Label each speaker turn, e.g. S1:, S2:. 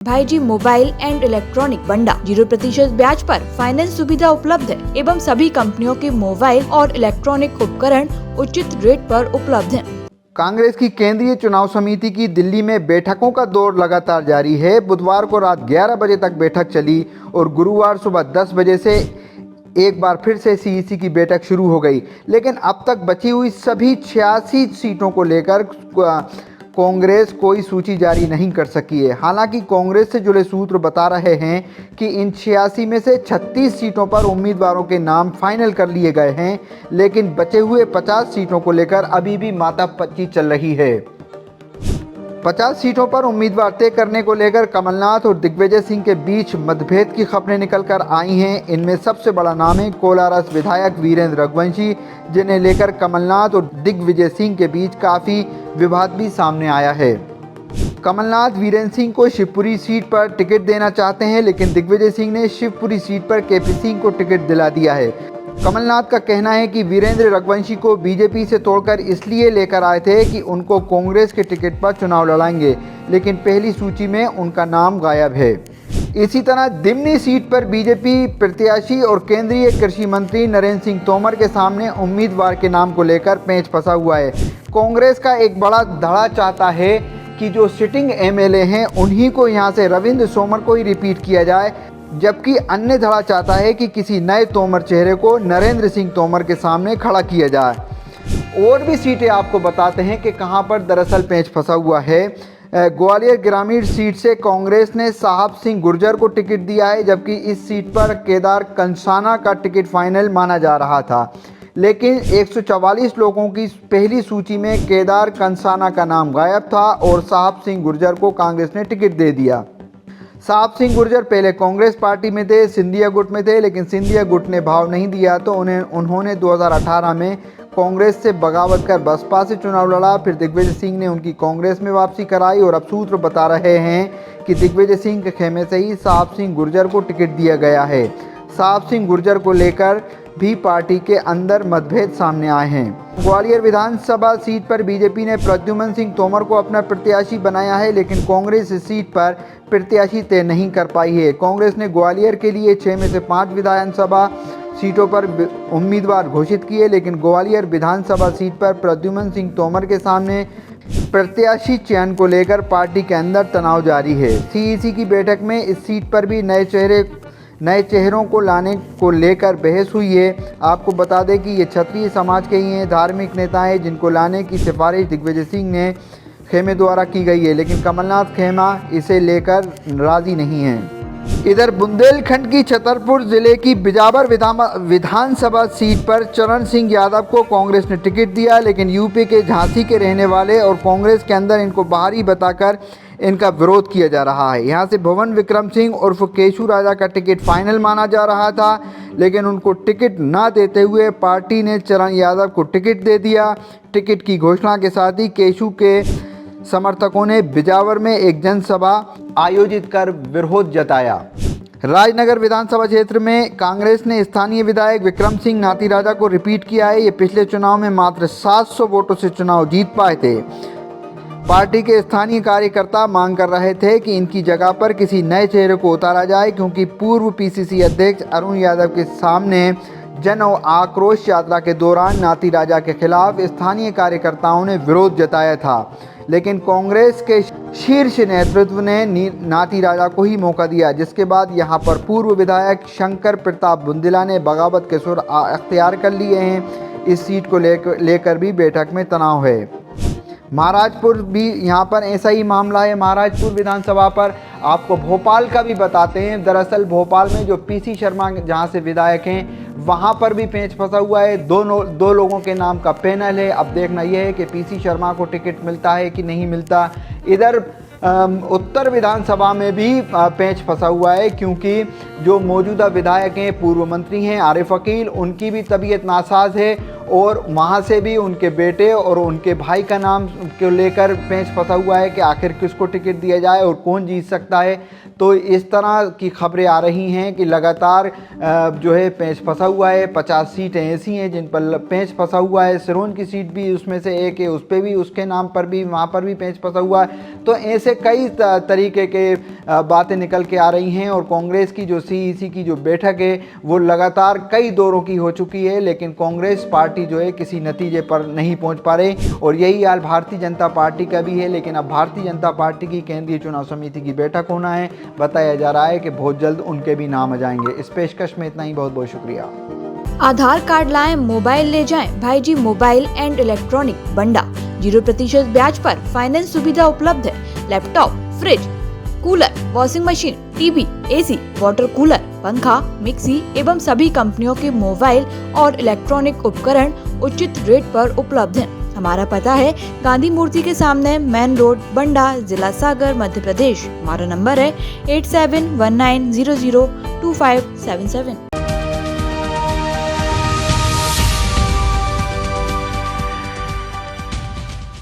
S1: भाईजी mobile and electronic बंडा 0% ब्याज पर फाइनेंस सुविधा उपलब्ध है एवं सभी कंपनियों के मोबाइल और इलेक्ट्रॉनिक उपकरण उचित रेट पर उपलब्ध हैं।
S2: कांग्रेस की केंद्रीय चुनाव समिति की दिल्ली में बैठकों का दौर लगातार जारी है। बुधवार को रात 11 बजे तक बैठक चली और गुरुवार सुबह 10 बजे से एक बार फिर से सीईसी की बैठक शुरू हो गई। लेकिन अब तक बची हुई सभी 86 सीटों को लेकर कांग्रेस कोई सूची जारी नहीं कर सकी है। हालांकि कांग्रेस से जुड़े सूत्र बता रहे हैं कि इन 86 में से 36 सीटों पर उम्मीदवारों के नाम फाइनल कर लिए गए हैं, लेकिन बचे हुए 50 सीटों को लेकर अभी भी मातापच्ची चल रही है। 50 सीटों पर उम्मीदवार तय करने को लेकर कमलनाथ और दिग्विजय सिंह के बीच मतभेद की खबरें निकल कर आई हैं। इनमें सबसे बड़ा नाम है कोलारस विधायक वीरेंद्र रघुवंशी, जिन्हें लेकर कमलनाथ और दिग्विजय सिंह के बीच काफ़ी विवाद भी सामने आया है। कमलनाथ वीरेंद्र सिंह को शिवपुरी सीट पर टिकट देना चाहते हैं, लेकिन दिग्विजय सिंह ने शिवपुरी सीट पर केपी सिंह को टिकट दिला दिया है। कमलनाथ का कहना है कि वीरेंद्र रघुवंशी को बीजेपी से तोड़कर इसलिए लेकर आए थे कि उनको कांग्रेस के टिकट पर चुनाव लड़ाएंगे, लेकिन पहली सूची में उनका नाम गायब है। इसी तरह दिमनी सीट पर बीजेपी प्रत्याशी और केंद्रीय कृषि मंत्री नरेंद्र सिंह तोमर के सामने उम्मीदवार के नाम को लेकर पेंच फंसा हुआ है। कांग्रेस का एक बड़ा धड़ा चाहता है कि जो सिटिंग एमएलए हैं उन्हीं को यहां से रविंद्र तोमर को ही रिपीट किया जाए, जबकि अन्य धड़ा चाहता है कि किसी नए तोमर चेहरे को नरेंद्र सिंह तोमर के सामने खड़ा किया जाए। और भी सीटें आपको बताते हैं कि कहां पर दरअसल पेंच फंसा हुआ है। ग्वालियर ग्रामीण सीट से कांग्रेस ने साहब सिंह गुर्जर को टिकट दिया है, जबकि इस सीट पर केदार कंसाना का टिकट फाइनल माना जा रहा था, लेकिन 144 लोगों की पहली सूची में केदार कंसाना का नाम गायब था और साहब सिंह गुर्जर को कांग्रेस ने टिकट दे दिया। साहब सिंह गुर्जर पहले कांग्रेस पार्टी में थे, सिंधिया गुट में थे, लेकिन सिंधिया गुट ने भाव नहीं दिया तो उन्होंने 2018 में कांग्रेस से बगावत कर बसपा से चुनाव लड़ा। फिर दिग्विजय सिंह ने उनकी कांग्रेस में वापसी कराई और अब सूत्र बता रहे हैं कि दिग्विजय सिंह के खेमे से ही साहब सिंह गुर्जर को टिकट दिया गया है। साहब सिंह गुर्जर को लेकर भी पार्टी के अंदर मतभेद सामने आए हैं। ग्वालियर विधानसभा सीट पर बीजेपी ने प्रद्युम्न सिंह तोमर को अपना प्रत्याशी बनाया है, लेकिन कांग्रेस इस सीट पर प्रत्याशी तय नहीं कर पाई है। कांग्रेस ने ग्वालियर के लिए 6 में से 5 विधानसभा सीटों पर उम्मीदवार घोषित किए, लेकिन ग्वालियर विधानसभा सीट पर प्रद्युम्न सिंह तोमर के सामने प्रत्याशी चयन को लेकर पार्टी के अंदर तनाव जारी है। सीईसी की बैठक में इस सीट पर भी नए चेहरों को लाने को लेकर बहस हुई है। आपको बता दें कि ये क्षत्रिय समाज के ही हैं, धार्मिक नेता हैं, जिनको लाने की सिफारिश दिग्विजय सिंह ने खेमे द्वारा की गई है, लेकिन कमलनाथ खेमा इसे लेकर राजी नहीं है। इधर बुंदेलखंड की छतरपुर जिले की बिजावर विधानसभा सीट पर चरण सिंह यादव को कांग्रेस ने टिकट दिया, लेकिन यूपी के झांसी के रहने वाले और कांग्रेस के अंदर इनको बाहरी बताकर इनका विरोध किया जा रहा है। यहां से भवन विक्रम सिंह उर्फ केशु राजा का टिकट फाइनल माना जा रहा था, लेकिन उनको टिकट ना देते हुए पार्टी ने चरण यादव को टिकट दे दिया। टिकट की घोषणा के साथ ही केशु के समर्थकों ने बिजावर में एक जनसभा आयोजित कर विरोध जताया। राजनगर विधानसभा क्षेत्र में कांग्रेस ने स्थानीय विधायक विक्रम सिंह नाती राजा को रिपीट किया है। ये पिछले चुनाव में मात्र 700 वोटों से चुनाव जीत पाए थे। पार्टी के स्थानीय कार्यकर्ता मांग कर रहे थे कि इनकी जगह पर किसी नए चेहरे को उतारा जाए, क्योंकि पूर्व पीसीसी अध्यक्ष अरुण यादव के सामने जन आक्रोश यात्रा के दौरान नाती राजा के खिलाफ स्थानीय कार्यकर्ताओं ने विरोध जताया था, लेकिन कांग्रेस के शीर्ष नेतृत्व ने नाती राजा को ही मौका दिया, जिसके बाद यहां पर पूर्व विधायक शंकर प्रताप बुंदेला ने बगावत के सुर अख्तियार कर लिए हैं। इस सीट को लेकर भी बैठक में तनाव है। महाराजपुर भी यहाँ पर ऐसा ही मामला है। महाराजपुर विधानसभा पर आपको भोपाल का भी बताते हैं। दरअसल भोपाल में जो पीसी शर्मा जहाँ से विधायक हैं, वहाँ पर भी पेंच फंसा हुआ है। दो लोगों के नाम का पैनल है। अब देखना यह है कि पीसी शर्मा को टिकट मिलता है कि नहीं मिलता। इधर उत्तर विधानसभा में भी पेंच फंसा हुआ है, क्योंकि जो मौजूदा विधायक हैं, पूर्व मंत्री हैं आरिफ अकील, उनकी भी तबीयत नासाज है और वहाँ से भी उनके बेटे और उनके भाई का नाम को लेकर पेंच फंसा हुआ है कि आखिर किसको टिकट दिया जाए और कौन जीत सकता है। तो इस तरह की खबरें आ रही हैं कि लगातार जो है पेंच फंसा हुआ है। 50 सीटें ऐसी हैं जिन पर पेंच फंसा हुआ है। सिरोंज की सीट भी उसमें से एक है, उस पर भी उसके नाम पर भी वहाँ पर भी पेंच फंसा हुआ है। तो ऐसे कई तरीके के बातें निकल के आ रही हैं और कांग्रेस की जो सीईसी की जो बैठक है वो लगातार कई दौरों की हो चुकी है, लेकिन कांग्रेस पार्टी जो है किसी नतीजे पर नहीं पहुंच पा रही। और यही हाल भारतीय जनता पार्टी का भी है। लेकिन अब भारतीय जनता पार्टी की केंद्रीय चुनाव समिति की बैठक होना है। बताया जा रहा है कि बहुत जल्द उनके भी नाम आ जाएंगे। इस पेशकश में इतना ही। बहुत बहुत शुक्रिया।
S1: आधार कार्ड लाएं, मोबाइल ले जाएं। भाईजी मोबाइल एंड इलेक्ट्रॉनिक बंडा 0% ब्याज पर फाइनेंस सुविधा उपलब्ध है। Laptop, fridge, cooler, washing machine, TV, AC, water cooler, पंखा, मिक्सी एवं सभी कंपनियों के मोबाइल और इलेक्ट्रॉनिक उपकरण उचित रेट पर उपलब्ध हैं। हमारा पता है गांधी मूर्ति के सामने, मेन रोड, बंडा, जिला सागर, मध्य प्रदेश। हमारा नंबर है 8719002577।